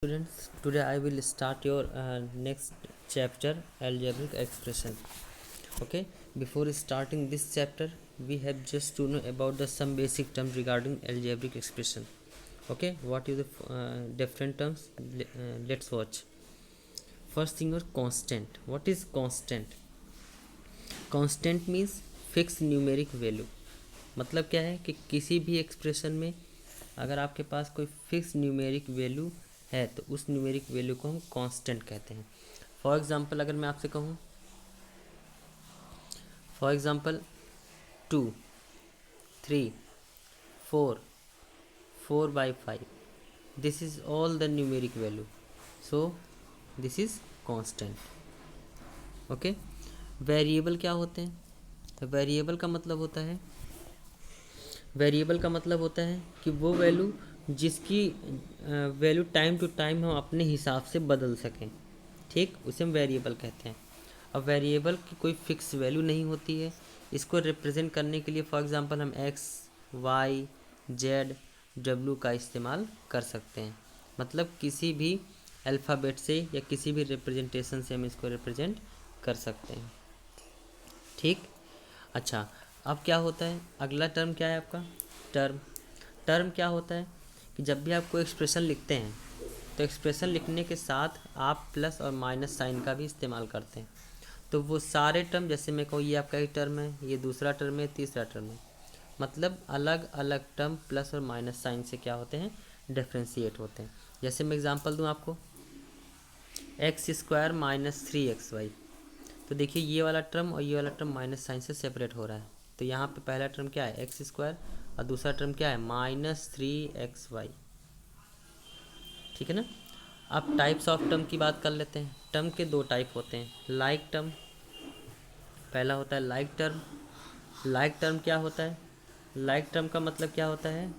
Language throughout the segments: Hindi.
Students, today I will start your next chapter, algebraic expression. Okay, before starting this chapter we have just to know about the some basic terms regarding algebraic expression. Okay, what is the different terms? Let's watch. First thing, your constant. What is constant? Constant means fixed numeric value. मतलब क्या है कि किसी भी एक्सप्रेशन में अगर आपके पास कोई फिक्स न्यूमेरिक वैल्यू है तो उस न्यूमेरिक वैल्यू को हम कांस्टेंट कहते हैं. फॉर एग्जांपल अगर मैं आपसे कहूँ, for example 2, 3, 4, 4/5, this is all the numeric value, so this is constant. Okay, variable क्या होते हैं? वेरिएबल का मतलब होता है कि वो वैल्यू जिसकी वैल्यू टाइम टू टाइम हम अपने हिसाब से बदल सकें. ठीक, उसे हम वेरिएबल कहते हैं. अब वेरिएबल की कोई फिक्स वैल्यू नहीं होती है. इसको रिप्रेजेंट करने के लिए फॉर एग्जांपल हम x, y, z, w का इस्तेमाल कर सकते हैं. मतलब किसी भी अल्फ़ाबेट से या किसी भी रिप्रेजेंटेशन से हम इसको रिप्रेजेंट कर सकते हैं. ठीक, अच्छा, अब क्या होता है? अगला टर्म क्या है आपका? टर्म क्या होता है कि जब भी आप कोई एक्सप्रेशन लिखते हैं तो एक्सप्रेशन लिखने के साथ आप प्लस और माइनस साइन का भी इस्तेमाल करते हैं. तो वो सारे टर्म, जैसे मैं कहूँ ये आपका एक टर्म है, ये दूसरा टर्म है, तीसरा टर्म है, मतलब अलग अलग टर्म प्लस और माइनस साइन से क्या होते हैं? डिफ्रेंशिएट होते हैं. जैसे मैं एग्जांपल दूँ आपको, x² - 3xy. तो देखिए ये वाला टर्म और ये वाला टर्म माइनस साइन से सेपरेट हो रहा है. तो यहाँ पे पहला टर्म क्या है? x² और दूसरा टर्म क्या है? -3xy. ठीक है ना. अब टाइप्स ऑफ टर्म की बात कर लेते हैं. टर्म के दो टाइप होते हैं. लाइक टर्म, पहला होता है लाइक टर्म. लाइक टर्म क्या होता है? लाइक टर्म का मतलब क्या होता है?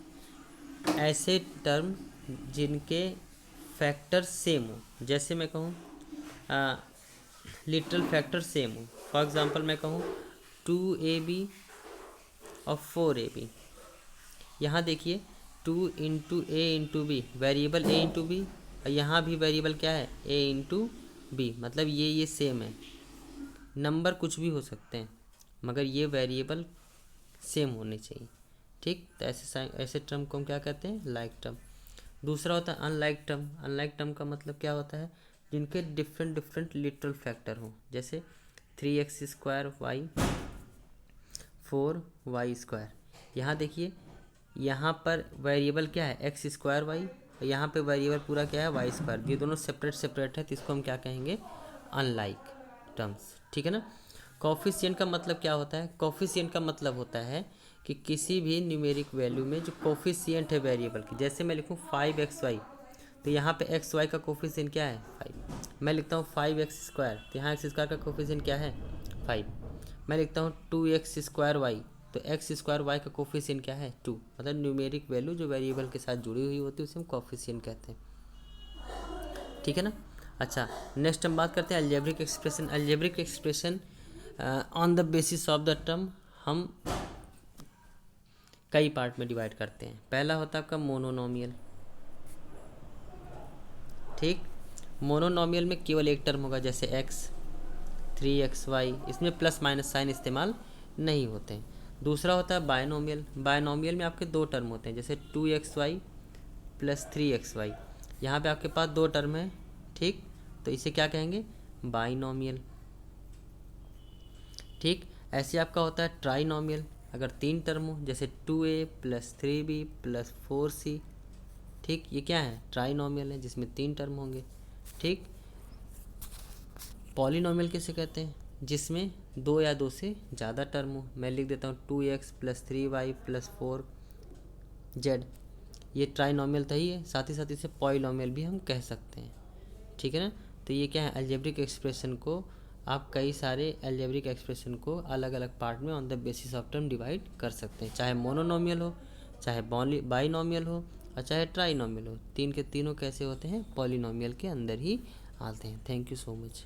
ऐसे टर्म जिनके फैक्टर सेम हो. जैसे मैं कहूँ लिटरल फैक्टर सेम हो. फॉर एग्जांपल मैं कहूँ 2ab और 4ab. यहाँ देखिए 2 × a × b, variable a × b, और यहाँ भी वेरिएबल क्या है? a × b. मतलब ये सेम है. नंबर कुछ भी हो सकते हैं मगर ये वेरिएबल सेम होने चाहिए. ठीक, तो ऐसे टर्म को हम क्या कहते हैं? Like term. दूसरा होता है अनलाइक टर्म. अनलाइक टर्म का मतलब क्या होता है? जिनके डिफरेंट लिटरल फैक्टर हो. जैसे 3x² y, 4y². यहाँ देखिए, यहाँ पर वेरिएबल क्या है? x² y, और यहाँ पे वेरिएबल पूरा क्या है? y². ये दोनों सेपरेट है, तो इसको हम क्या कहेंगे? Unlike terms. ठीक है ना. कोफिशिएंट का मतलब क्या होता है? कोफिशिएंट का मतलब होता है कि किसी भी न्यूमेरिक वैल्यू में जो कोफिशिएंट है वेरिएबल की, जैसे मैं लिखूँ 5xy, तो यहाँ पे xy का कोफिशिएंट क्या है? 5. मैं लिखता हूँ 5x², तो यहाँ x² का कोफिशिएंट क्या है? 5. मैं लिखता हूँ 2x² y, तो x² y का कोफिशिएंट क्या है? 2. मतलब न्यूमेरिक वैल्यू जो वेरिएबल के साथ जुड़ी हुई होती है उसे हम कोफिशिएंट कहते हैं. ठीक है ना. अच्छा, नेक्स्ट हम बात करते हैं algebraic expression. Algebraic expression on the basis of the term हम कई पार्ट में डिवाइड करते हैं. पहला होता है आपका मोनोनोमियल. ठीक, मोनोनोमियल में केवल एक टर्म होगा, जैसे x, 3xy. इसमें प्लस माइनस साइन इस्तेमाल नहीं होते हैं. दूसरा होता है बायनोमियल. बायनोमियल में आपके दो टर्म होते हैं, जैसे 2xy + 3xy. यहाँ पे आपके पास दो टर्म है. ठीक, तो इसे क्या कहेंगे? बाइनोमियल. ठीक, ऐसे आपका होता है ट्राइनोमियल. अगर तीन टर्म हो, जैसे 2a + 3b + 4c. ठीक, ये क्या है? ट्राइनोमियल है, जिसमें तीन टर्म होंगे. ठीक, पॉलिनोमियल किसे कहते हैं? जिसमें दो या दो से ज़्यादा टर्म हो. मैं लिख देता हूँ 2x + 3y + 4z. ये ट्राइनोमियल तो ही है, साथ ही साथ इसे पॉलिनोमियल भी हम कह सकते हैं. ठीक है ना. तो ये क्या है? अलजेब्रिक एक्सप्रेशन को आप कई सारे अलजेब्रिक एक्सप्रेशन को अलग अलग पार्ट में on the basis of term divide कर सकते हैं. चाहे मोनोनोमियल हो, चाहे बाइनोमियल हो, और चाहे ट्राइनोमियल हो. तीन के तीनों कैसे होते हैं? पॉलिनोमियल के अंदर ही आते हैं. Thank you so much.